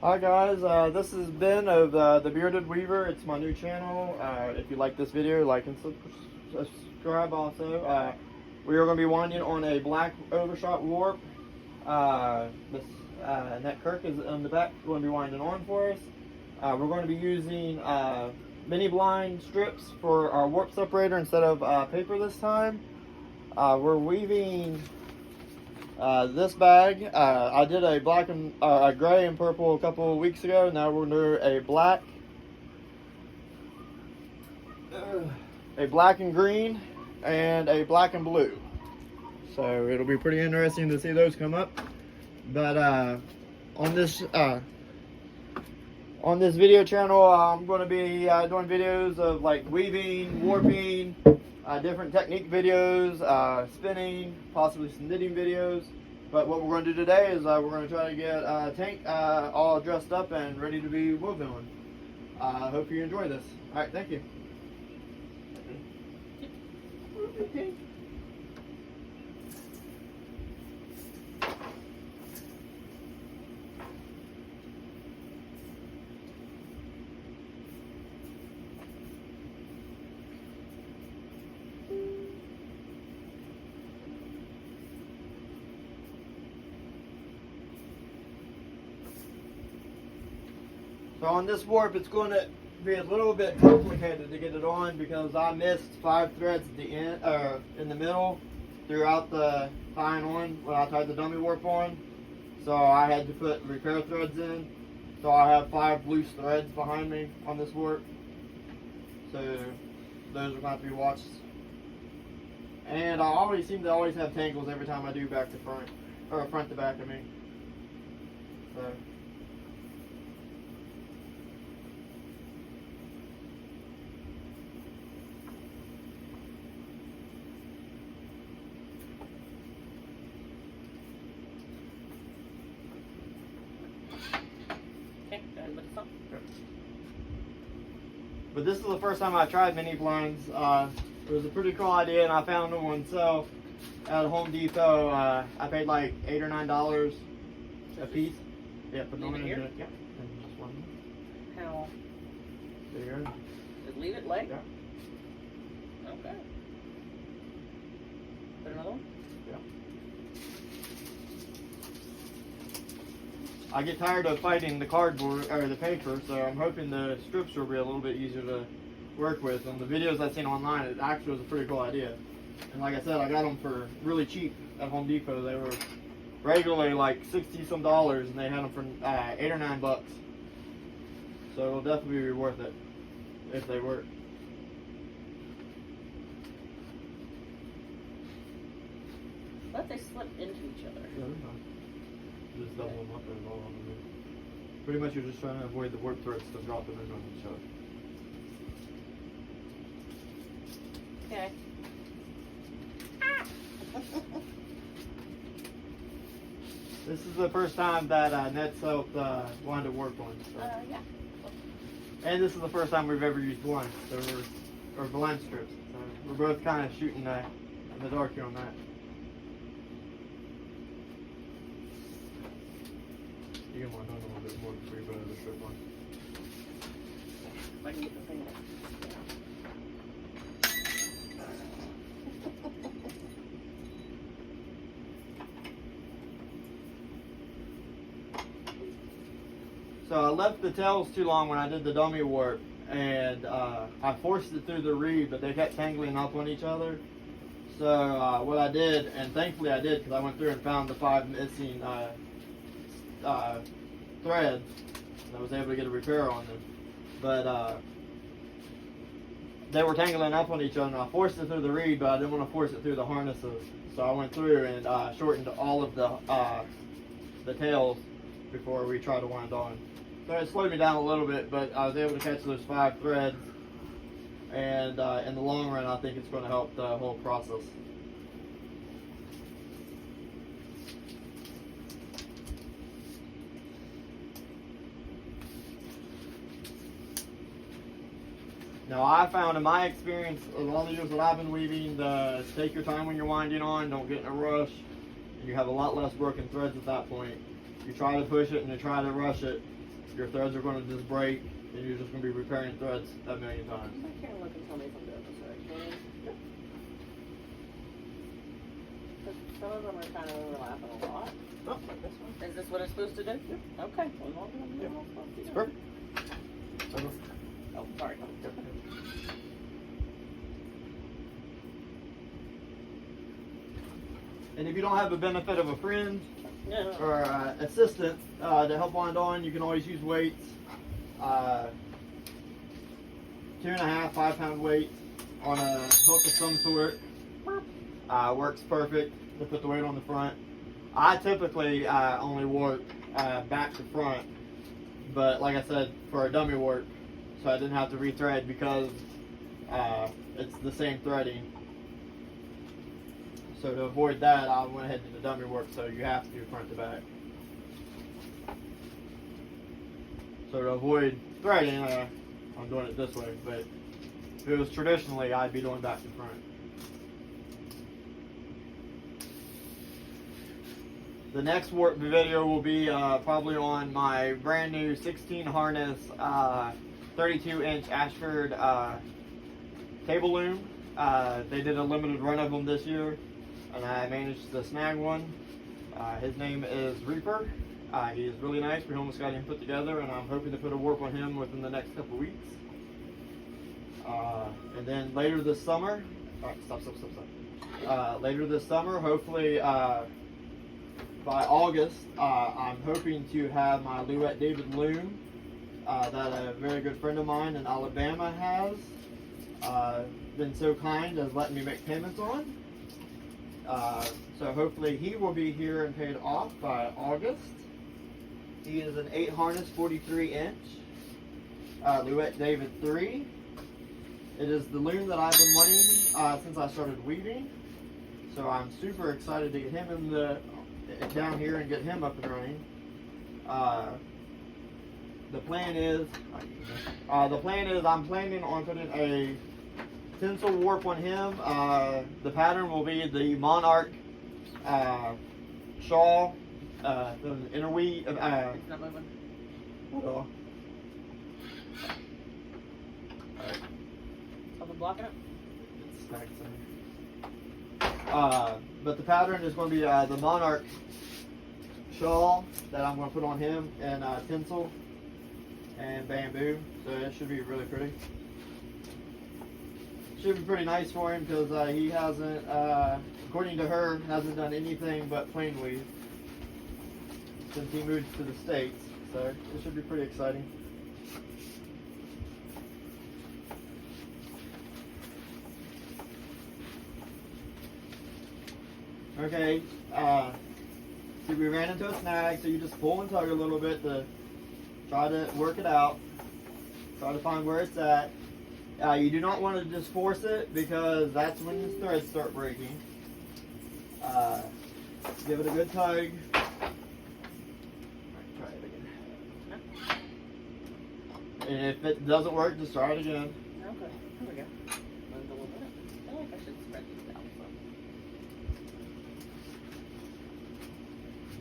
Hi guys, this is Ben of the Bearded Weaver. It's my new channel. If you like this video, like and subscribe also. We are going to be winding on a black overshot warp. This net Kirk is in the back going to be winding on for us. We're going to be using mini blind strips for our warp separator instead of paper this time. We're weaving this bag. I did a black and a gray and purple a couple of weeks ago. Now we're going to do a black and green and a black and blue. So it'll be pretty interesting to see those come up. But on this video channel, I'm going to be doing videos of like weaving, warping, different technique videos, spinning, possibly some knitting videos. But what we're going to do today is we're going to try to get Tank all dressed up and ready to be woven on. I hope you enjoy this. Alright, thank you. So on this warp, it's going to be a little bit complicated to get it on because I missed 5 threads at the end, in the middle, throughout the tying on when I tied the dummy warp on. So I had to put repair threads in. So I have 5 loose threads behind me on this warp. So those are going to have to be watched. And I always seem to always have tangles every time I do back to front, or front to back, I mean. So. But this is the first time I tried mini blinds. It was a pretty cool idea, and I found them on sale at Home Depot. I paid like $8 or $9 a piece. Yeah, put them in here. Yeah, and just one. How? There you go. Just leave it lay? Yeah. Okay. Put another one? Yeah. I get tired of fighting the cardboard or the paper, so I'm hoping the strips will be a little bit easier to work with. On the videos I've seen online, it actually was a pretty cool idea. And like I said, I got them for really cheap at Home Depot. They were regularly like $60 some, and they had them for $8 or $9. So it'll definitely be worth it if they work. What if they slip into each other? Yeah, they're fine. Just double them up and roll on them. Pretty much you're just trying to avoid the warp threads from dropping in on each other. Okay. This is the first time that Net's helped wind a warp on. So. Yeah. And this is the first time we've ever used blinds, so or blind strips. So we're both kind of shooting in the dark here on that. You can wind on a little bit more before you put another strip on. If I can get the thing. So I left the tails too long when I did the dummy warp, and I forced it through the reed, but they kept tangling up on each other. So what I did, and thankfully I did, because I went through and found the 5 missing threads, and I was able to get a repair on them. But they were tangling up on each other, and I forced it through the reed, but I didn't want to force it through the harnesses. So I went through and shortened all of the tails before we tried to wind on. So it slowed me down a little bit, but I was able to catch those 5 threads, and in the long run I think it's going to help the whole process. Now I found in my experience, in all the years that I've been weaving, take your time when you're winding on, don't get in a rush, and you have a lot less broken threads at that point. You try to push it and you try to rush it, your threads are going to just break, and you're just going to be repairing threads a million times. I can't look and tell me if I'm doing this right, can you? Yep. 'Cause some of them are kind of overlapping a lot. Oh, like this one. Is this what it's supposed to do? Yep. Okay. Well, what am I Yep. supposed to It's do? perfect. Oh, sorry. And if you don't have the benefit of a friend No. or assistant to help wind on, you can always use weights. 2.5, 5 pound weight on a hook of some sort. Works perfect to put the weight on the front. I typically only warp back to front, but like I said, for a dummy warp, so I didn't have to rethread because it's the same threading. So to avoid that, I went ahead and did the dummy warp, so you have to do front to back. So to avoid threading, I'm doing it this way, but if it was traditionally, I'd be doing back to front. The next warp video will be probably on my brand new 16 harness 32-inch Ashford table loom. They did a limited run of them this year, and I managed to snag one. His name is Reaper. He is really nice. We almost got him put together, and I'm hoping to put a warp on him within the next couple weeks. And then later this summer, later this summer, hopefully by August, I'm hoping to have my Louette David loom that a very good friend of mine in Alabama has been so kind as letting me make payments on. So hopefully he will be here and paid off by August. He is an 8 harness 43-inch Louette David 3. It is the loom that I've been wanting since I started weaving. So I'm super excited to get him in down here and get him up and running. The plan is I'm planning on putting a tinsel warp on him. The pattern will be the Monarch shawl, the interweave. It's not moving. Hold on. Something blocking it? It's stacked in. But the pattern is going to be the Monarch shawl that I'm going to put on him in tinsel and bamboo. So it should be really pretty. Should be pretty nice for him because he hasn't, according to her, hasn't done anything but plain weave since he moved to the States. So it should be pretty exciting. Okay, see, we ran into a snag, so you just pull and tug a little bit to try to work it out, try to find where it's at. You do not want to just force it because that's when the threads start breaking. Give it a good tug. Try it again. And if it doesn't work, just try it again. Okay, here we go. Moved a little bit. I feel like I should spread these out.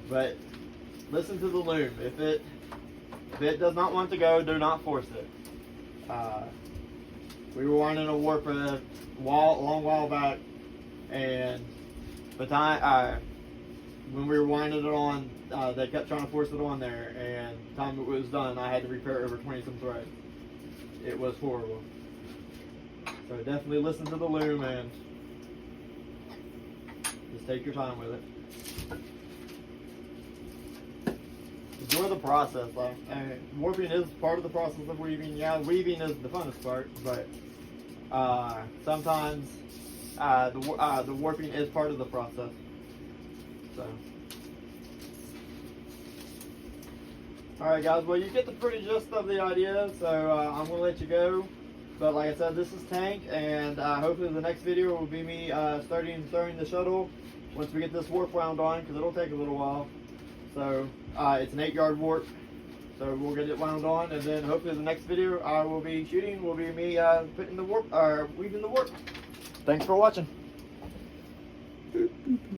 But listen to the loom. If it does not want to go, do not force it. We were wanting to warp a long while back, and the time when we were winding it on, they kept trying to force it on there, and the time it was done, I had to repair over 20 some threads. It was horrible. So definitely listen to the loom and just take your time with it. Enjoy the process. Warping is part of the process of weaving. Yeah, weaving is the funnest part, but sometimes the warping is part of the process. So, all right, guys. Well, you get the pretty gist of the idea. So I'm gonna let you go. But like I said, this is Tank, and hopefully the next video will be me starting throwing the shuttle once we get this warp wound on, because it'll take a little while. So it's an 8-yard warp, so we'll get it wound on, and then hopefully the next video I will be shooting will be me putting the warp, weaving the warp. Thanks for watching.